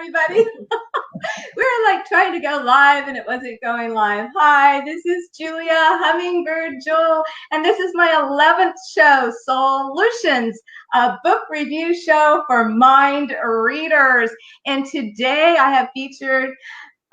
everybody. We were like trying to go live and it wasn't going live. Hi, this is Julia, Hummingbirdjewel, and this is my 11th show, SOUL-utions, a book review show for mind readers. And today I have featured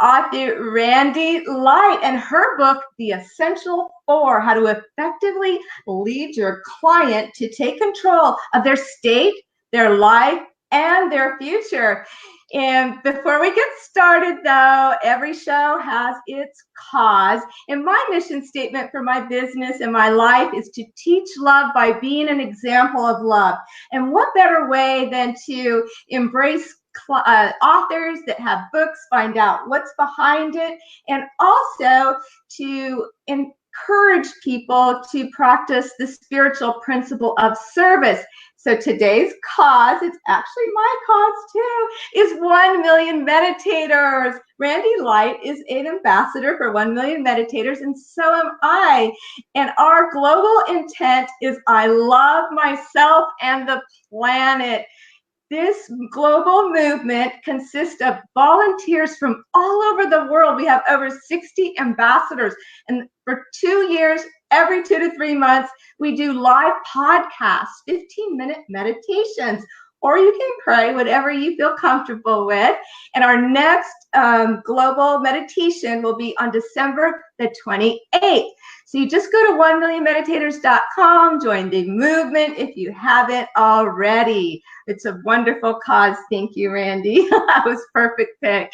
author Randi Light and her book, The Essential Four: How to Effectively Lead Your Client to Take Control of Their State, Their Life, and Their Future. And before we get started, though, every show has its cause. And my mission statement for my business and my life is to teach love by being an example of love. And what better way than to embrace authors that have books, find out what's behind it, and also to encourage people to practice the spiritual principle of service. So today's cause, it's actually my cause too, is 1 Million Meditators. Randi Light is an ambassador for 1 Million Meditators, and so am I. And our global intent is I love myself and the planet. This global movement consists of volunteers from all over the world. We have over 60 ambassadors. And for 2 years, every 2 to 3 months, we do live podcasts, 15-minute meditations, or you can pray, whatever you feel comfortable with. And our next global meditation will be on December the 28th. So you just go to 1millionmeditators.com, join the movement if you haven't already. It's a wonderful cause. Thank you, Randi. That was perfect pick.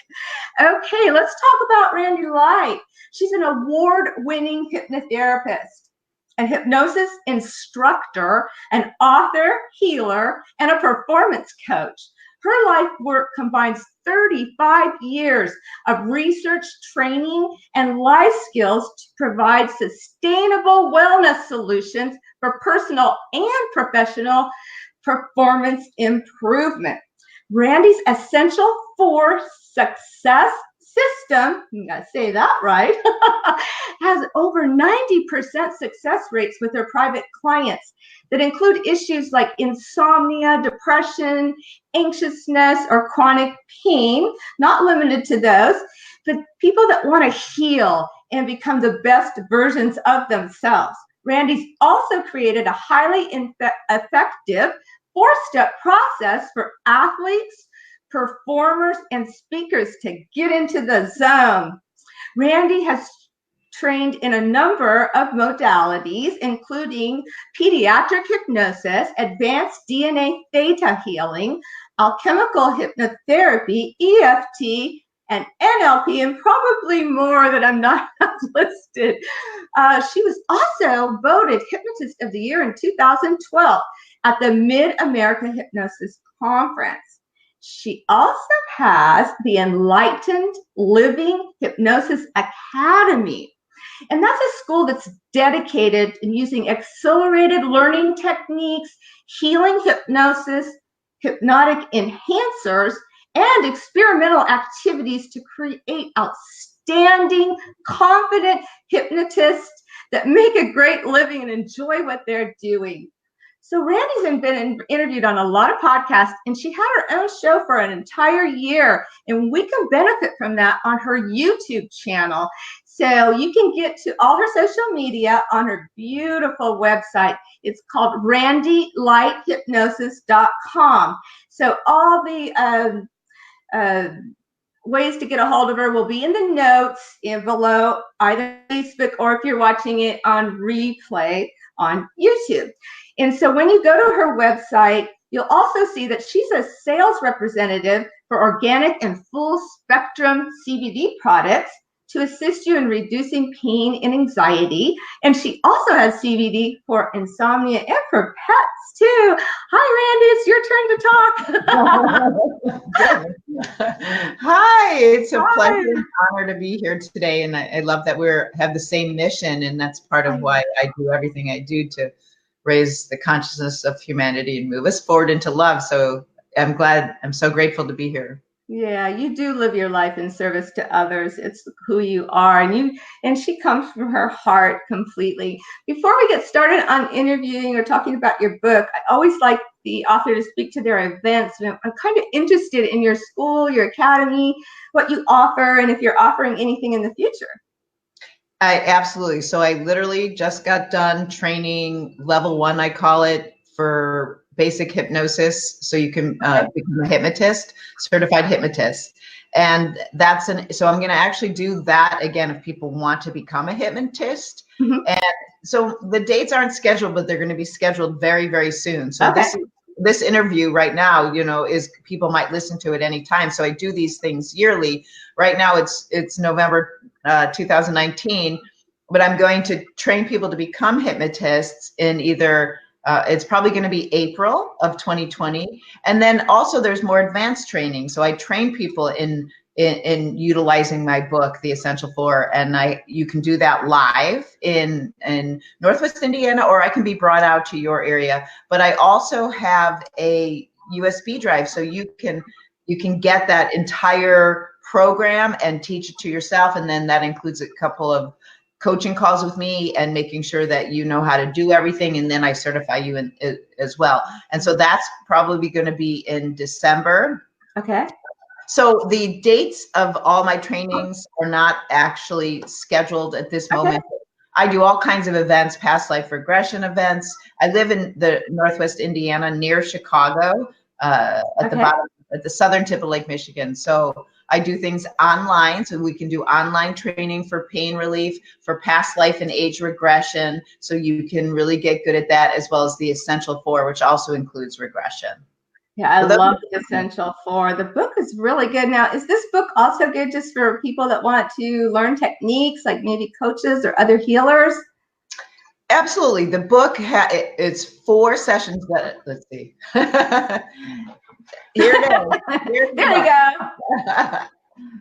Okay, let's talk about Randi Light. She's an award-winning hypnotherapist, a hypnosis instructor, an author, healer, and a performance coach. Her life work combines 35 years of research, training, and life skills to provide sustainable wellness solutions for personal and professional performance improvement. Randi's Essential Four Success System, you gotta say that right, has over 90% success rates with her private clients that include issues like insomnia, depression, anxiousness, or chronic pain, not limited to those, but people that want to heal and become the best versions of themselves. Randi's also created a highly effective 4-step process for athletes, performers, and speakers to get into the zone. Randi has trained in a number of modalities, including pediatric hypnosis, advanced DNA theta healing, alchemical hypnotherapy, EFT, and NLP, and probably more that I'm not listed. She was also voted Hypnotist of the Year in 2012 at the Mid-America Hypnosis Conference. She also has the Enlightened Living Hypnosis Academy. And that's a school that's dedicated in using accelerated learning techniques, healing hypnosis, hypnotic enhancers, and experimental activities to create outstanding, confident hypnotists that make a great living and enjoy what they're doing. So Randi's been interviewed on a lot of podcasts, and she had her own show for an entire year, and we can benefit from that on her YouTube channel. So you can get to all her social media on her beautiful website. It's called randilighthypnosis.com. So all the ways to get a hold of her will be in the notes below, either Facebook or if you're watching it on replay on YouTube. And so when you go to her website, you'll also see that she's a sales representative for organic and full spectrum CBD products to assist you in reducing pain and anxiety. And she also has CBD for insomnia and for pets too. Hi, Randi, it's your turn to talk. Hi, it's a pleasure and honor to be here today. And I love that we have the same mission. And that's part of why I do everything I do to raise the consciousness of humanity and move us forward into love. So I'm so grateful to be here. Yeah, you do live your life in service to others. It's who you are, and she comes from her heart completely. Before we get started on interviewing or talking about your book, I always like the author to speak to their events. And I'm kind of interested in your school, your academy, what you offer, and if you're offering anything in the future. Absolutely. So I literally just got done training level 1, I call it, for basic hypnosis. So you can become a hypnotist, certified hypnotist. And so I'm going to actually do that again if people want to become a hypnotist. Mm-hmm. And so the dates aren't scheduled, but they're going to be scheduled very, very soon. So this interview right now, is people might listen to it anytime. So I do these things yearly. Right now it's November 2019, but I'm going to train people to become hypnotists in either it's probably going to be April of 2020, and then also there's more advanced training. So I train people in utilizing my book, The Essential Four, and you can do that live in Northwest Indiana, or I can be brought out to your area. But I also have a USB drive, so you can get that entire program and teach it to yourself, and then that includes a couple of coaching calls with me and making sure that you know how to do everything, and then I certify you in it as well. And so that's probably going to be in December. Okay. So the dates of all my trainings are not actually scheduled at this moment. I do all kinds of events, past life regression events. I live in the Northwest Indiana near Chicago, at the bottom, at the southern tip of Lake Michigan. So I do things online, so we can do online training for pain relief, for past life and age regression. So you can really get good at that, as well as the Essential Four, which also includes regression. Yeah, I love the Essential Four. The book is really good. Now, is this book also good just for people that want to learn techniques, like maybe coaches or other healers? Absolutely. The book, it's 4 sessions. Let's see. Here it is. There you go.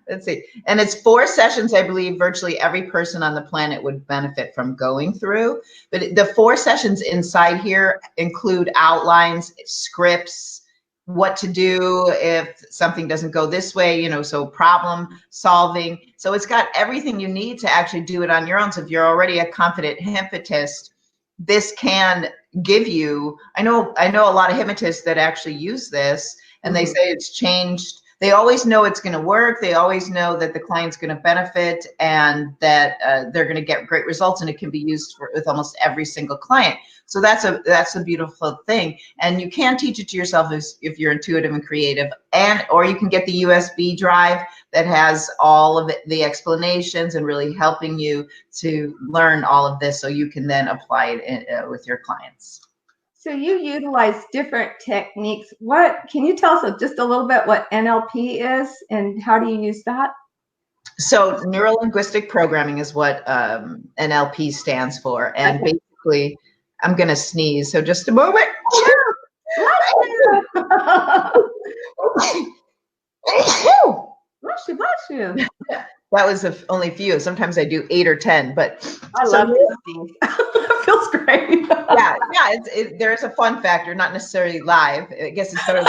Let's see. And it's 4 sessions, I believe virtually every person on the planet would benefit from going through. But the 4 sessions inside here include outlines, scripts, what to do if something doesn't go this way, so problem solving. So it's got everything you need to actually do it on your own. So if you're already a confident hypnotist, this can give you, I know a lot of hypnotists that actually use this, and they say it's changed. They always know it's going to work. They always know that the client's going to benefit, and that they're going to get great results, and it can be used with almost every single client. So that's a beautiful thing. And you can teach it to yourself if you're intuitive and creative, or you can get the USB drive that has all of the explanations and really helping you to learn all of this, so you can then apply it with your clients. So you utilize different techniques. What can you tell us just a little bit what NLP is, and how do you use that? So neuro-linguistic programming is what NLP stands for, and basically, I'm going to sneeze. So just a moment. Bless you. That was only a few. Sometimes I do 8 or 10, but I love this. It feels great. Yeah. There's a fun factor, not necessarily live. I guess it's better.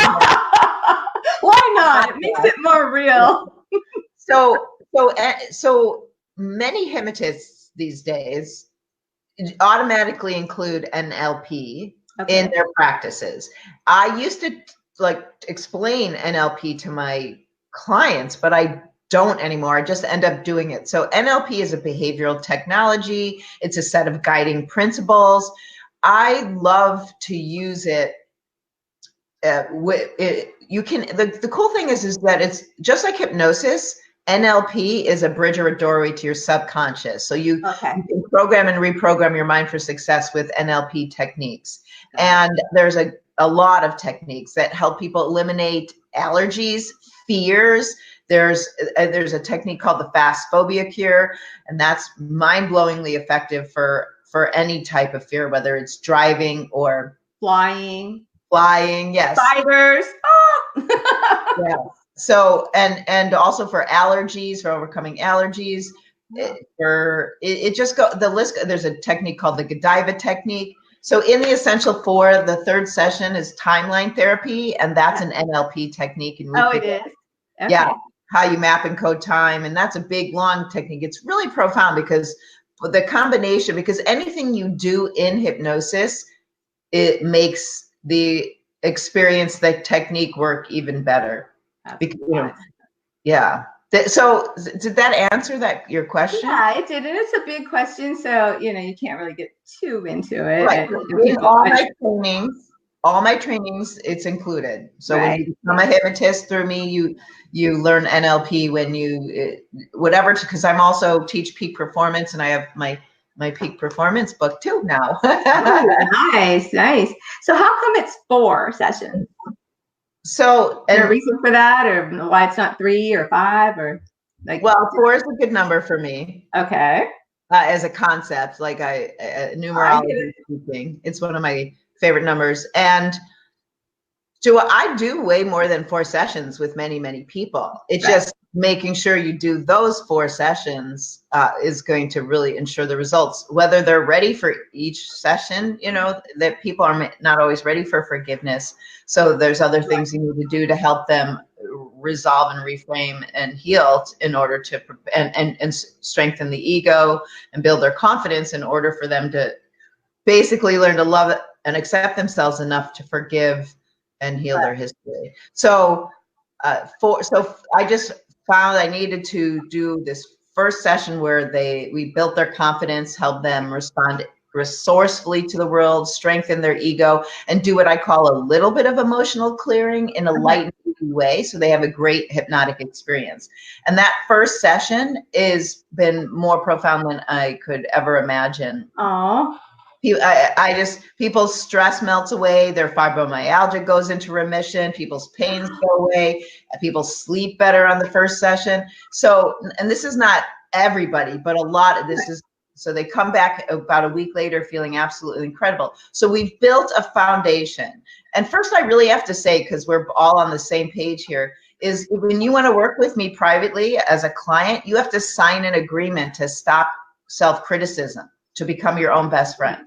Why not? It makes it more real. So many hypnotists these days automatically include NLP in their practices. I used to explain NLP to my clients, but I don't anymore. I just end up doing it. So NLP is a behavioral technology. It's a set of guiding principles. I love to use it. The cool thing is that it's just like hypnosis. NLP is a bridge or a doorway to your subconscious. So you can program and reprogram your mind for success with NLP techniques. And there's a lot of techniques that help people eliminate allergies, fears. There's a technique called the fast phobia cure, and that's mind-blowingly effective for any type of fear, whether it's driving or flying. Yes. Spiders. Yeah. So, and also for allergies, for overcoming allergies, the list, there's a technique called the Godiva technique. So in the Essential Four, the 3rd session is timeline therapy, and that's an NLP technique. And it is. Okay. Yeah, how you map and code time. And that's a big, long technique. It's really profound because the combination, because anything you do in hypnosis, it makes the experience, the technique work even better. Because, yeah. So did that answer your question? Yeah, it did. And it's a big question. So, you can't really get too into it. Right. In all my trainings, it's included. So when you become a hypnotist through me, you learn NLP when you, whatever, because I'm also teach peak performance, and I have my peak performance book too now. Oh, nice. So how come it's 4 sessions? So, is there a reason for that, or why it's not 3 or 5, or like? Well, 4 is a good number for me. Okay. As a concept, like numerology speaking, it's one of my favorite numbers. And I do way more than 4 sessions with many, many people. It's just making sure you do those 4 sessions is going to really ensure the results. Whether they're ready for each session, that people are not always ready for forgiveness. So there's other things you need to do to help them resolve and reframe and heal in order to and strengthen the ego and build their confidence in order for them to basically learn to love it and accept themselves enough to forgive and heal their history. So I just found I needed to do this first session where we built their confidence, help them respond resourcefully to the world, strengthen their ego, and do what I call a little bit of emotional clearing in a light way, so they have a great hypnotic experience. And that first session has been more profound than I could ever imagine. Oh. People's stress melts away, their fibromyalgia goes into remission, people's pains go away, people sleep better on the first session. So, and this is not everybody, but a lot of this is, so they come back about a week later feeling absolutely incredible. So we've built a foundation. And first I really have to say, because we're all on the same page here, is when you want to work with me privately as a client, you have to sign an agreement to stop self-criticism, to become your own best friend.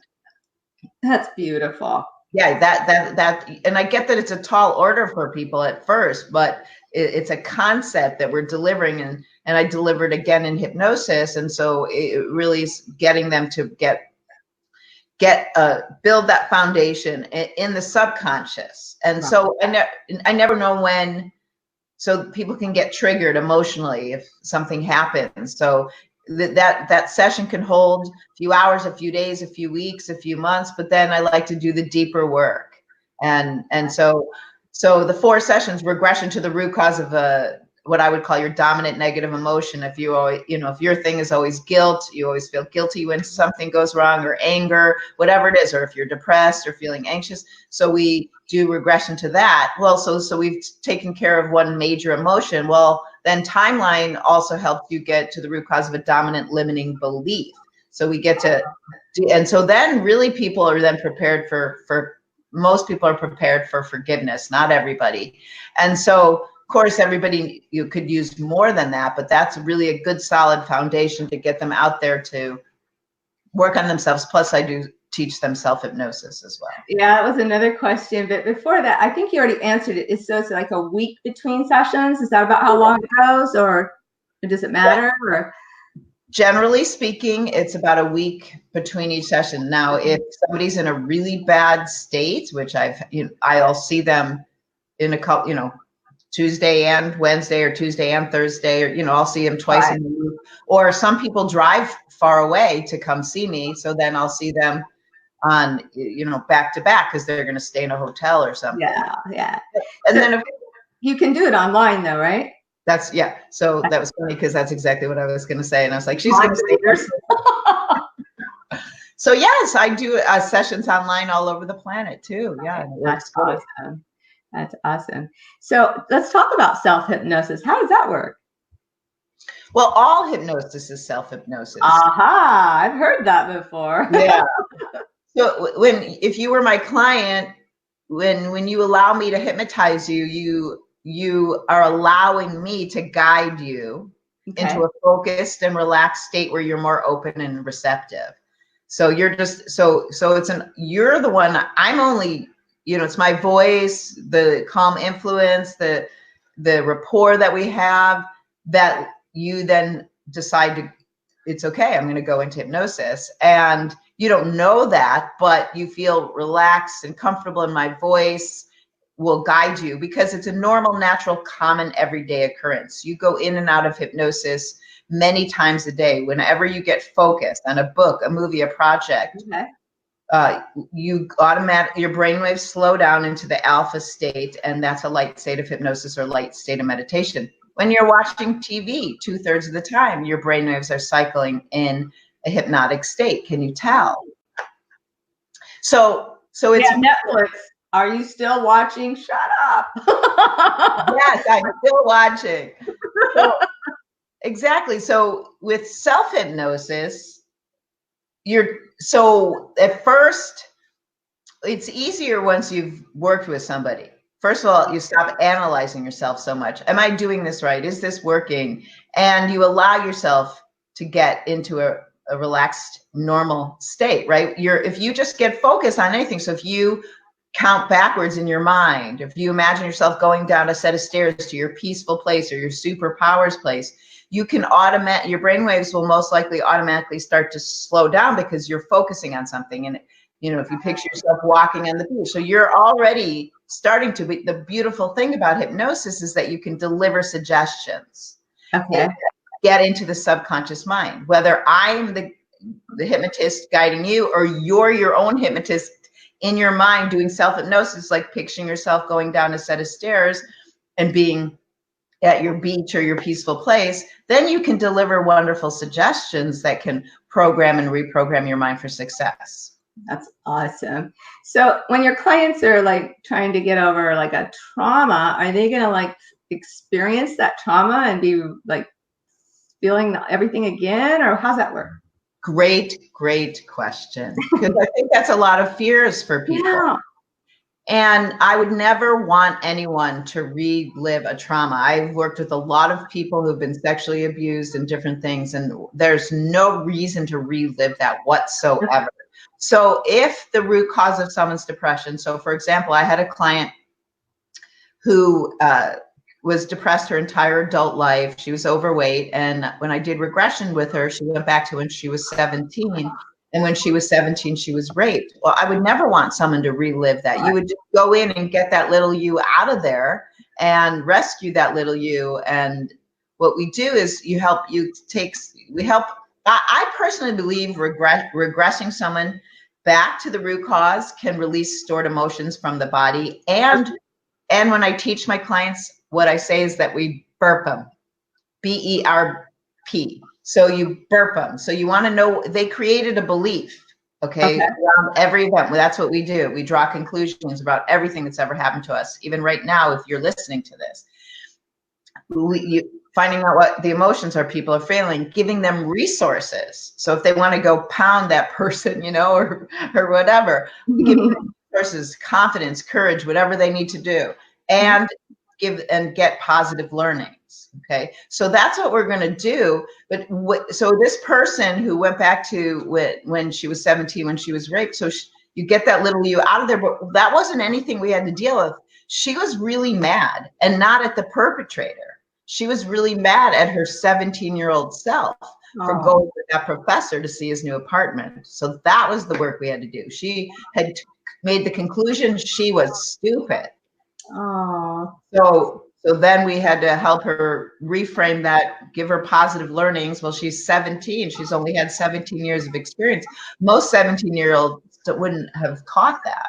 That's beautiful. Yeah, that, and I get that it's a tall order for people at first, but it's a concept that we're delivering, and I delivered again in hypnosis, and so it really is getting them to build that foundation in the subconscious. And so I never know when, so people can get triggered emotionally if something happens. So that session can hold a few hours, a few days, a few weeks, a few months, but then I like to do the deeper work. And so the 4 sessions, regression to the root cause of what I would call your dominant negative emotion. If you always, if your thing is always guilt, you always feel guilty when something goes wrong, or anger, whatever it is, or if you're depressed or feeling anxious. So we do regression to that. Well, so we've taken care of one major emotion. Well, then timeline also helps you get to the root cause of a dominant limiting belief. So we get to, and so then really people are then prepared for most people are prepared for forgiveness, not everybody. And so, of course, everybody, you could use more than that, but that's really a good solid foundation to get them out there to work on themselves. Plus I do teach them self-hypnosis as well. Yeah, that was another question. But before that, I think you already answered it. It's like a week between sessions. Is that about how long it goes, or does it matter? Or generally speaking, it's about a week between each session. Now, if somebody's in a really bad state, which I'll see them in a couple, Tuesday and Wednesday, or Tuesday and Thursday, or, I'll see them twice in a week. Or some people drive far away to come see me. So then I'll see them on, back to back, because they're going to stay in a hotel or something. Yeah. And then you can do it online though, right? So that was funny, because that's exactly what I was going to say. And I was like, she's going to stay there. So yes, I do sessions online all over the planet too. Yeah. That's awesome. That's awesome. So let's talk about self-hypnosis. How does that work? Well, all hypnosis is self-hypnosis. Aha, I've heard that before. Yeah. So if you were my client, when you allow me to hypnotize you, you are allowing me to guide you into a focused and relaxed state where you're more open and receptive. So you're just, you're the one, I'm only, it's my voice, the calm influence, the rapport that we have, that you then decide it's okay, I'm going to go into hypnosis. And you don't know that, but you feel relaxed and comfortable, and my voice will guide you because it's a normal, natural, common, everyday occurrence. You go in and out of hypnosis many times a day. Whenever you get focused on a book, a movie, a project, your brainwaves slow down into the alpha state, and that's a light state of hypnosis or light state of meditation. When you're watching TV, 2/3 of the time, your brainwaves are cycling in a hypnotic state. Can you tell? So it's Netflix. Are you still watching? Shut up. Yes, I'm still watching. Exactly. So with self-hypnosis, at first, it's easier once you've worked with somebody. First of all, you stop analyzing yourself so much. Am I doing this right? Is this working? And you allow yourself to get into a relaxed, normal state, right? If you just get focused on anything, so if you count backwards in your mind, if you imagine yourself going down a set of stairs to your peaceful place or your superpowers place, you can your brainwaves will most likely automatically start to slow down because you're focusing on something. And if you picture yourself walking on the beach, so you're already starting to be. The beautiful thing about hypnosis is that you can deliver suggestions. Okay. Get into the subconscious mind, whether I'm the hypnotist guiding you or you're your own hypnotist in your mind doing self-hypnosis, like picturing yourself going down a set of stairs and being at your beach or your peaceful place, then you can deliver wonderful suggestions that can program and reprogram your mind for success. That's awesome. So when your clients are like trying to get over like a trauma, are they going to like experience that trauma and be like feeling everything again, or how's that work? Great question. Because I think that's a lot of fears for people. Yeah. And I would never want anyone to relive a trauma. I've worked with a lot of people who've been sexually abused and different things, and there's no reason to relive that whatsoever. So if the root cause of someone's depression, so for example, I had a client who was depressed her entire adult life. She was overweight. And when I did regression with her, she went back to when she was 17. And when she was 17, she was raped. Well, I would never want someone to relive that. You would just go in and get that little you out of there and rescue that little you. And what we do is I personally believe regressing someone back to the root cause can release stored emotions from the body. And when I teach my clients, what I say is that we burp them, B-E-R-P. So you burp them. So you want to know, they created a belief, okay, around every event. Well, that's what we do. We draw conclusions about everything that's ever happened to us. Even right now, if you're listening to this, finding out what the emotions are people are feeling, giving them resources. So if they want to go pound that person, or whatever, give them resources, confidence, courage, whatever they need to do, and get positive learnings. Okay, so that's what we're going to do. But so this person who went back to when she was 17, when she was raped, so you get that little you out of there, but that wasn't anything we had to deal with. She was really mad, and not at the perpetrator. She was really mad at her 17-year-old self for going with that professor to see his new apartment. So that was the work we had to do. She had made the conclusion she was stupid. So then we had to help her reframe that, give her positive learnings. Well, she's 17. She's only had 17 years of experience. Most 17-year-olds wouldn't have caught that.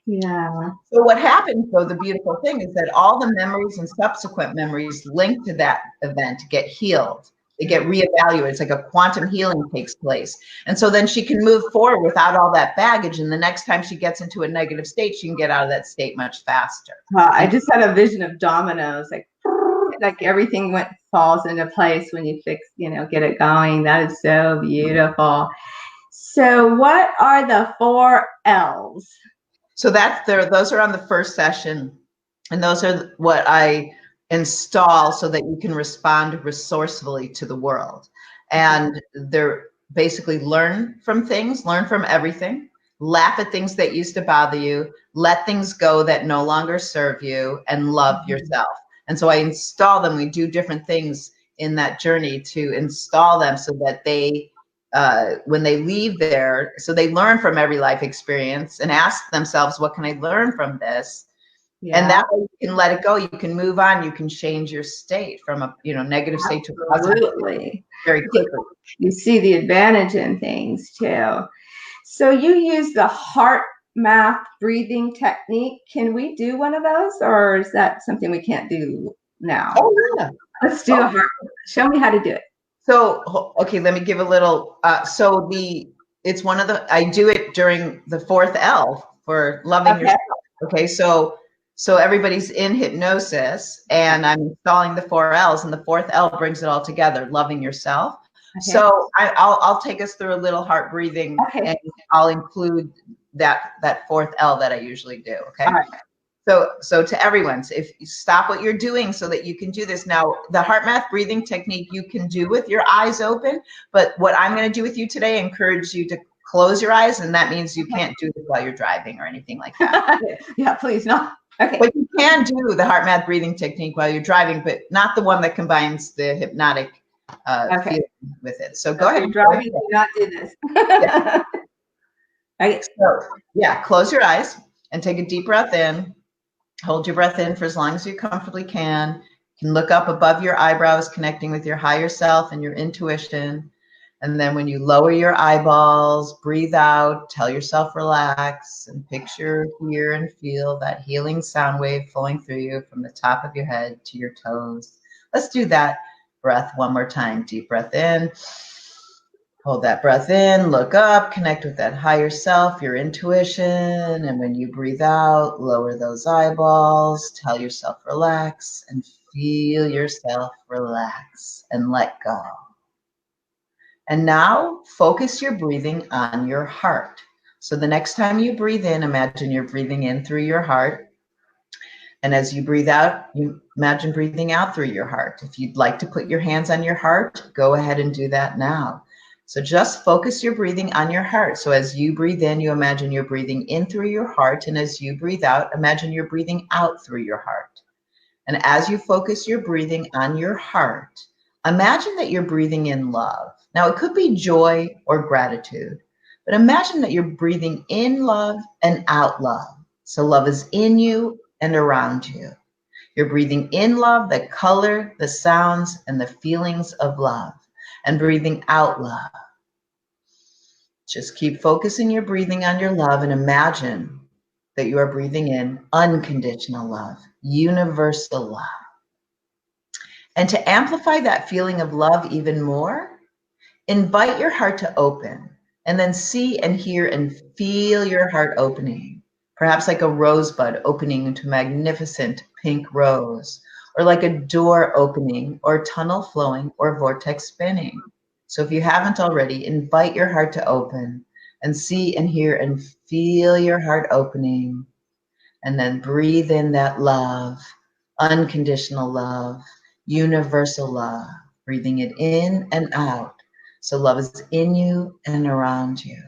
Yeah. So what happened, though, the beautiful thing is that all the memories and subsequent memories linked to that event get healed. They get reevaluated. It's like a quantum healing takes place. And so then she can move forward without all that baggage. And the next time she gets into a negative state, she can get out of that state much faster. I just had a vision of dominoes, like everything falls into place when you get it going. That is so beautiful. So what are the 4 L's? So those are on the first session. And those are what I install so that you can respond resourcefully to the world. And they're basically learn from things, learn from everything, laugh at things that used to bother you, let things go that no longer serve you, and love yourself. And so I install them. We do different things in that journey to install them so that they, when they leave there, so they learn from every life experience and ask themselves, what can I learn from this? Yeah. And that way you can let it go. You can move on. You can change your state from a negative state to a positive state very quickly. You see the advantage in things too. So you use the heart math breathing technique. Can we do one of those, or is that something we can't do now? Oh yeah. Let's do a heart. Show me how to do it. So, okay, let me give a little, it's one of the, I do it during the fourth L for loving yourself. Okay, so everybody's in hypnosis and I'm installing the 4 L's, and the fourth L brings it all together, loving yourself. Okay. So I'll take us through a little heart breathing, and I'll include that fourth L that I usually do. Okay. All right. So to everyone, if you stop what you're doing so that you can do this. Now, the heart math breathing technique you can do with your eyes open, but what I'm going to do with you today, encourage you to close your eyes, and that means you can't do this while you're driving or anything like that. Yeah, please not. Okay. But you can do the heart math breathing technique while you're driving, but not the one that combines the hypnotic feeling with it. So go ahead. Driving, do not do this. Yeah. Okay. So yeah, close your eyes and take a deep breath in. Hold your breath in for as long as you comfortably can. You can look up above your eyebrows, connecting with your higher self and your intuition. And then when you lower your eyeballs, breathe out, tell yourself relax, and picture, hear, and feel that healing sound wave flowing through you from the top of your head to your toes. Let's do that breath one more time. Deep breath in. Hold that breath in, look up, connect with that higher self, your intuition. And when you breathe out, lower those eyeballs, tell yourself relax, and feel yourself relax and let go. And now focus your breathing on your heart. So the next time you breathe in, imagine you're breathing in through your heart. And as you breathe out, you imagine breathing out through your heart. If you'd like to put your hands on your heart, go ahead and do that now. So just focus your breathing on your heart. So as you breathe in, you imagine you're breathing in through your heart. And as you breathe out, imagine you're breathing out through your heart. And as you focus your breathing on your heart, imagine that you're breathing in love. Now, it could be joy or gratitude, but imagine that you're breathing in love and out love. So love is in you and around you. You're breathing in love, the color, the sounds, and the feelings of love. And breathing out love. Just keep focusing your breathing on your love and imagine that you are breathing in unconditional love, universal love. And to amplify that feeling of love even more, invite your heart to open and then see and hear and feel your heart opening. Perhaps like a rosebud opening into a magnificent pink rose, or like a door opening, or tunnel flowing, or vortex spinning. So if you haven't already, invite your heart to open and see and hear and feel your heart opening. And then breathe in that love, unconditional love, universal love, breathing it in and out. So love is in you and around you.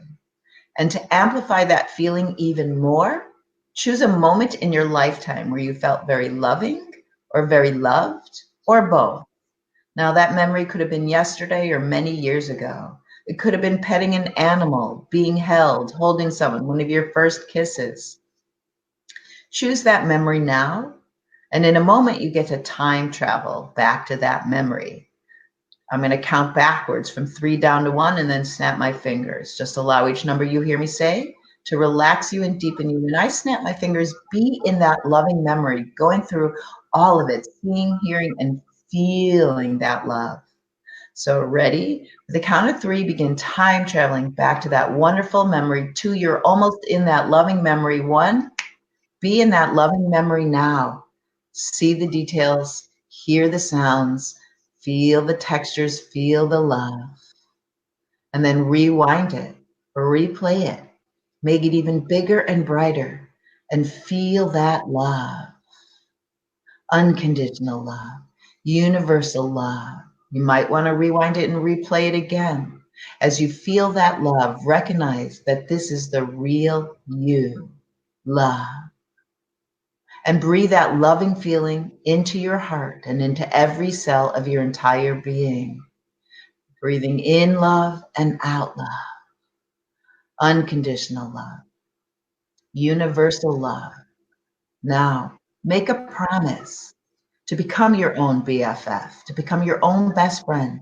And to amplify that feeling even more, choose a moment in your lifetime where you felt very loving, or very loved, or both. Now that memory could have been yesterday or many years ago. It could have been petting an animal, being held, holding someone, one of your first kisses. Choose that memory now, and in a moment you get to time travel back to that memory. I'm going to count backwards from 3 down to 1 and then snap my fingers. Just allow each number you hear me say to relax you and deepen you. When I snap my fingers, be in that loving memory, going through all of it, seeing, hearing, and feeling that love. So ready? With the count of 3, begin time traveling back to that wonderful memory. 2, you're almost in that loving memory. 1, be in that loving memory now. See the details, hear the sounds, feel the textures, feel the love. And then rewind it, or replay it. Make it even bigger and brighter, and feel that love. Unconditional love, universal love. You might want to rewind it and replay it again. As you feel that love, recognize that this is the real you, love. And breathe that loving feeling into your heart and into every cell of your entire being. Breathing in love and out love. Unconditional love. Universal love. Now, make a promise to become your own BFF, to become your own best friend,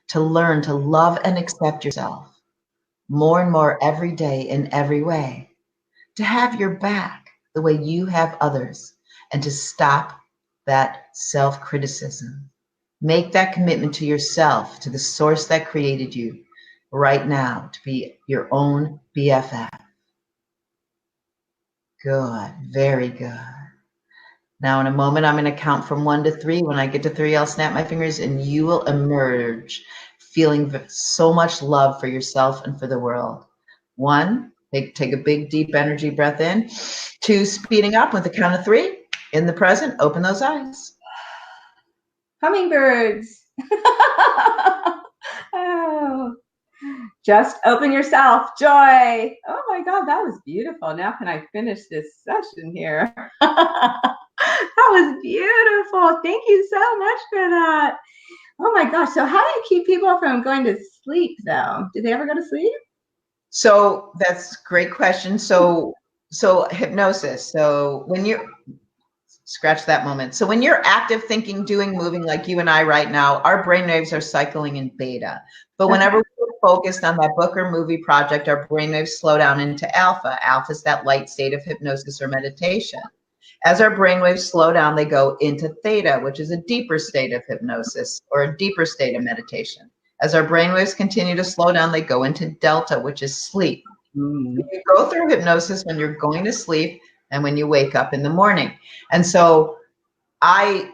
to learn to love and accept yourself more and more every day in every way, to have your back the way you have others, and to stop that self-criticism. Make that commitment to yourself, to the source that created you right now, to be your own BFF. Good, very good. Now in a moment, I'm going to count from 1 to 3. When I get to 3, I'll snap my fingers and you will emerge feeling so much love for yourself and for the world. 1, take a big, deep energy breath in. 2, speeding up with the count of 3. In the present, open those eyes. Hummingbirds. Oh. Just open yourself. Joy. Oh my God, that was beautiful. Now can I finish this session here? That was beautiful. Thank you so much for that. Oh my gosh. So how do you keep people from going to sleep though? Do they ever go to sleep? So that's a great question. So hypnosis. So when you're, scratch that moment. So when you're active, thinking, doing, moving like you and I right now, our brainwaves are cycling in beta. But whenever we're focused on that book or movie project, our brainwaves slow down into alpha. Alpha is that light state of hypnosis or meditation. As our brainwaves slow down, they go into theta, which is a deeper state of hypnosis or a deeper state of meditation. As our brainwaves continue to slow down, they go into delta, which is sleep. You go through hypnosis when you're going to sleep and when you wake up in the morning. And so I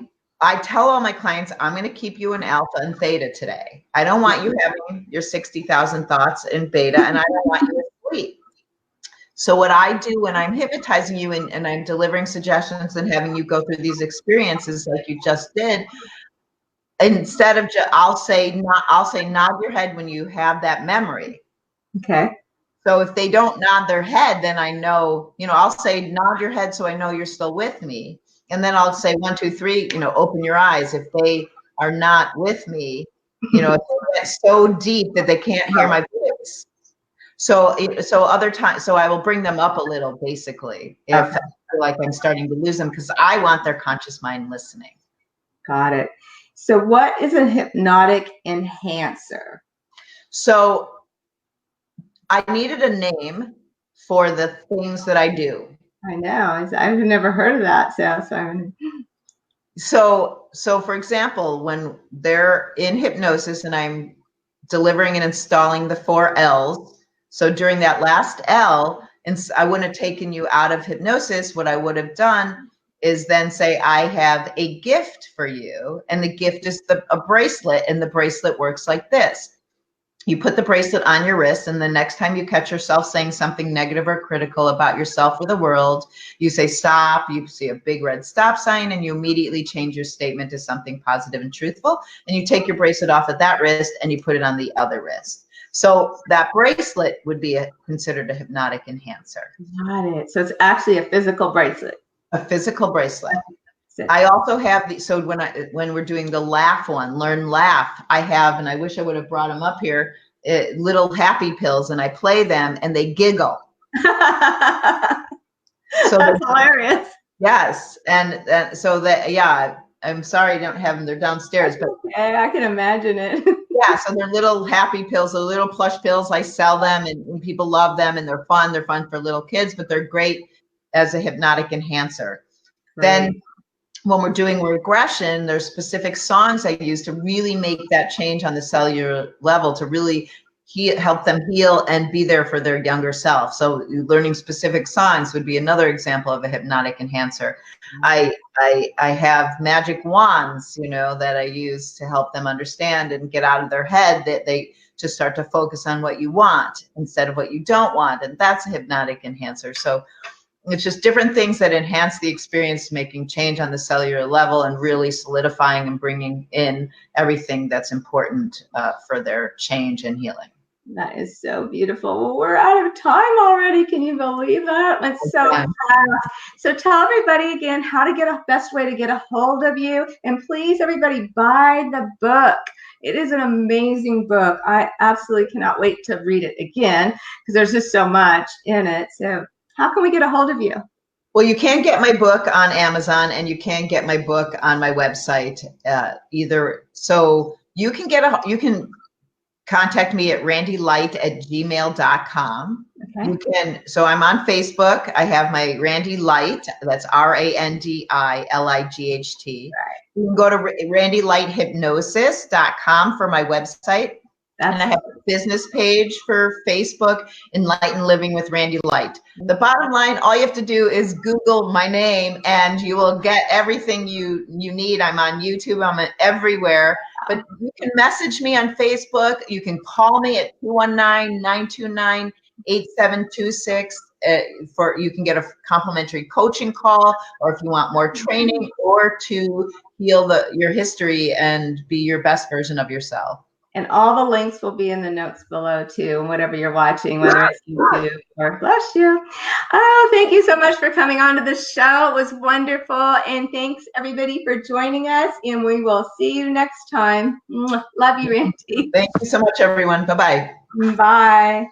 tell all my clients, I'm going to keep you in alpha and theta today. I don't want you having your 60,000 thoughts in beta, and I don't want you asleep. So what I do when I'm hypnotizing you and I'm delivering suggestions and having you go through these experiences like you just did, instead of I'll say nod your head when you have that memory. Okay. So if they don't nod their head, then I know, I'll say nod your head so I know you're still with me. And then I'll say 1, 2, 3, open your eyes. If they are not with me, if they get so deep that they can't hear my voice. So other times, so I will bring them up a little, basically, if I feel like I'm starting to lose them, because I want their conscious mind listening. Got it. So what is a hypnotic enhancer? So I needed a name for the things that I do. I know. I've never heard of that. So for example, when they're in hypnosis and I'm delivering and installing the 4 L's, so during that last L, and I wouldn't have taken you out of hypnosis, what I would have done is then say, I have a gift for you. And the gift is a bracelet, and the bracelet works like this. You put the bracelet on your wrist, and the next time you catch yourself saying something negative or critical about yourself or the world, you say stop, you see a big red stop sign, and you immediately change your statement to something positive and truthful, and you take your bracelet off of that wrist and you put it on the other wrist. So that bracelet would be considered a hypnotic enhancer. Got it. So it's actually a physical bracelet. A physical bracelet. I also have so when we're doing the laugh one, learn laugh, I have, and I wish I would have brought them up here, little happy pills, and I play them and they giggle. So that's hilarious. Yes. And so that, yeah, I'm sorry I don't have them. They're downstairs, but I can imagine it. Yeah. So they're little happy pills, the little plush pills. I sell them and people love them and they're fun. They're fun for little kids, but they're great as a hypnotic enhancer. Right. Then when we're doing regression, there's specific songs I use to really make that change on the cellular level, to really help them heal and be there for their younger self. So learning specific songs would be another example of a hypnotic enhancer. I have magic wands, that I use to help them understand and get out of their head, that they to start to focus on what you want instead of what you don't want. And that's a hypnotic enhancer. So it's just different things that enhance the experience, making change on the cellular level and really solidifying and bringing in everything that's important for their change and healing. That is so beautiful. Well, we're out of time already. Can you believe that? It's so fast. So tell everybody again how to get a best way to get a hold of you. And please, everybody, buy the book. It is an amazing book. I absolutely cannot wait to read it again because there's just so much in it. So how can we get a hold of you? Well, you can get my book on Amazon, and you can get my book on my website either. So you can contact me at randylight@gmail.com. Okay. You can, so I'm on Facebook. I have my Randi Light, that's RandiLight. Right. You can go to randylighthypnosis.com for my website. And I have a business page for Facebook, Enlightened Living with Randi Light. The bottom line, all you have to do is Google my name and you will get everything you need. I'm on YouTube, I'm everywhere. But you can message me on Facebook. You can call me at 219-929-8726. You can get a complimentary coaching call, or if you want more training, or to heal your history and be your best version of yourself. And all the links will be in the notes below too, and whatever you're watching, whether it's YouTube or bless you. Oh, thank you so much for coming on to the show. It was wonderful. And thanks everybody for joining us. And we will see you next time. Love you, Randi. Thank you so much, everyone. Bye-bye. Bye.